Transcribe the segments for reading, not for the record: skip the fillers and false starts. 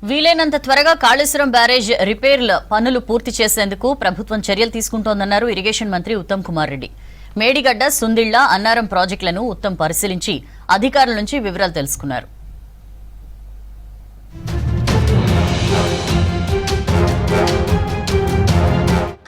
వీలైనంత త్వరగా కాళేశ్వరం బ్యారేజ్ రిపేర్ల పనులు పూర్తి చేసేందుకు ప్రభుత్వం చర్యలు తీసుకుంటోందన్నారు ఇరిగేషన్ మంత్రి ఉత్తమ్ కుమార్ రెడ్డి. మేడిగడ్డ, సుందిళ్ల, అన్నారం ప్రాజెక్టులను ఉత్తమ్ పరిశీలించి అధికారుల నుంచి వివరాలు తెలుసుకున్నారు.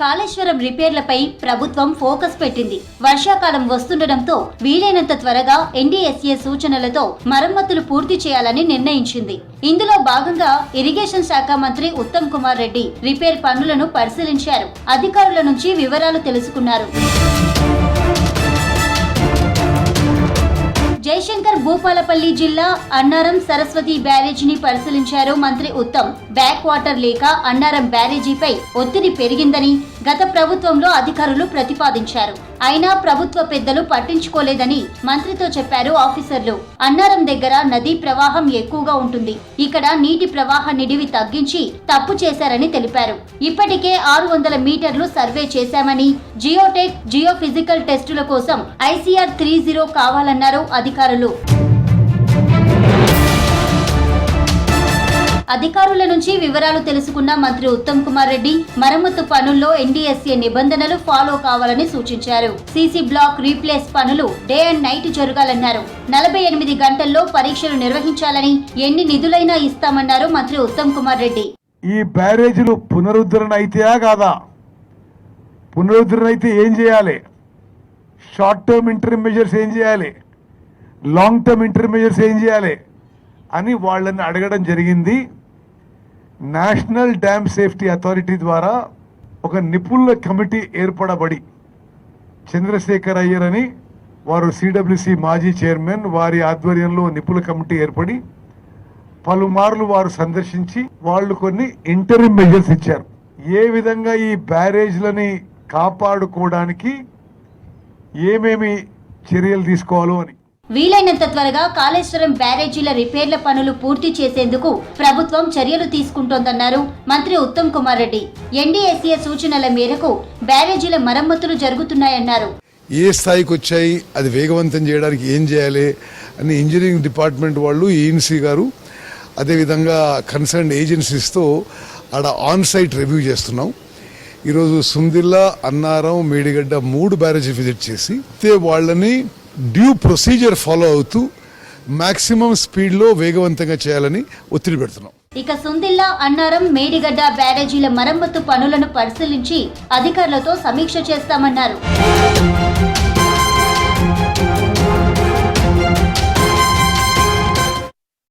కాళేశ్వరం రిపేర్లపై ప్రభుత్వం ఫోకస్ పెట్టింది. వర్షాకాలం వస్తుండటంతో వీలైనంత త్వరగా ఎన్డీఎస్ఏ సూచనలతో మరమ్మతులు పూర్తి చేయాలని నిర్ణయించింది. ఇందులో భాగంగా ఇరిగేషన్ శాఖ మంత్రి ఉత్తమ్ కుమార్ రెడ్డి రిపేర్ పనులను పరిశీలించారు. అధికారుల నుంచి వివరాలు తెలుసుకున్నారు. జయశంకర్ భూపాలపల్లి జిల్లా అన్నారం సరస్వతి బ్యారేజీని పరిశీలించారు మంత్రి ఉత్తమ్. బ్యాక్ వాటర్ లేక అన్నారం బ్యారేజీపై ఒత్తిడి పెరిగిందని గత ప్రభుత్వంలో అధికారులు ప్రతిపాదించారు. అయినా ప్రభుత్వ పెద్దలు పట్టించుకోలేదని మంత్రితో చెప్పారు ఆఫీసర్లు. అన్నారం దగ్గర నదీ ప్రవాహం ఎక్కువగా ఉంటుంది. ఇక్కడ నీటి ప్రవాహ నిడివి తగ్గించి తప్పు చేశారని తెలిపారు. ఇప్పటికే 600 మీటర్లు సర్వే చేశామని, జియోటెక్, జియోఫిజికల్ టెస్టుల కోసం ICR 30 కావాలన్నారు అధికారులు. అధికారుల నుంచి వివరాలు తెలుసుకున్న మంత్రి ఉత్తమ్ కుమార్ రెడ్డి మరమ్మతు పనుల్లో ఎన్డీఎస్ఏ నిబంధనలు ఫాలో కావాలని సూచించారు. సీసీ బ్లాక్ రీప్లేస్ పనులు డే అండ్ నైట్ జరగాలన్నారు. 48 గంటల్లో పరీక్షలు నిర్వహించాలని, ఎన్ని నిధులైనా ఇస్తామన్నారు మంత్రి ఉత్తమ్ కుమార్ రెడ్డి. ఈ బ్యారేజీలు పునరుద్ధరణ అయితేయా కాదా? పునరుద్ధరణ అయితే ఏం చేయాలి? షార్ట్ టర్మ్ ఇంటర్మ్ మెజర్స్ ఏం చేయాలి? లాంగ్ టర్మ్ ఇంటర్మ్ మెజర్స్ ఏం చేయాలి అని వాళ్ళని అడగడం జరిగింది. నేషనల్ డ్యామ్ సేఫ్టీ అథారిటీ ద్వారా ఒక నిపుణుల కమిటీ ఏర్పడబడి, చంద్రశేఖర్ అయ్యర్ అని వారు CWC మాజీ చైర్మన్, వారి ఆధ్వర్యంలో నిపుణుల కమిటీ ఏర్పడి పలుమార్లు వారు సందర్శించి వాళ్ళు కొన్ని ఇంటరిమ్ మెజర్స్ ఇచ్చారు. ఏ విధంగా ఈ బ్యారేజ్లని కాపాడుకోవడానికి ఏమేమి చర్యలు తీసుకోవాలో అని. వీలైనంత త్వరగా కాళేశ్వరం బ్యారేజీల రిపేర్ల పనులు పూర్తి చేసేందుకు ప్రభుత్వం చర్యలు తీసుకుంటోందన్నారు మంత్రి ఉత్తమ్ కుమార్ రెడ్డి. ఎన్డీఎస్ఏ సూచనల మేరకు బ్యారేజీల మరమ్మతులు జరుగుతున్నాయన్నారు. ఏ స్థాయికి వచ్చాయి, అది వేగవంతం చేయడానికి ఏం చేయాలి అని ఇంజనీరింగ్ డిపార్ట్మెంట్ వాళ్ళు, ఈఎన్సీ గారు, అదేవిధంగా కన్సర్న్ ఏజెన్సీస్తో ఆడ ఆన్ సైట్ రివ్యూ చేస్తున్నాం. ఈరోజు సుందిల్లా, అన్నారం, మేడిగడ్డ 3 బ్యారేజీ విజిట్ చేసి వాళ్ళని డ్యూ ప్రొసీజర్ ఫాలో అవుతూ మాక్సిమం స్పీడ్లో వేగవంతంగా చేయాలని ఒత్తిడి పెడుతున్నాం. ఇక సుందిల్లా, అన్నారం, మేడిగడ్డ బ్యారేజీల మరమ్మతు పనులను పరిశీలించి అధికారులతో సమీక్ష చేస్తామన్నారు.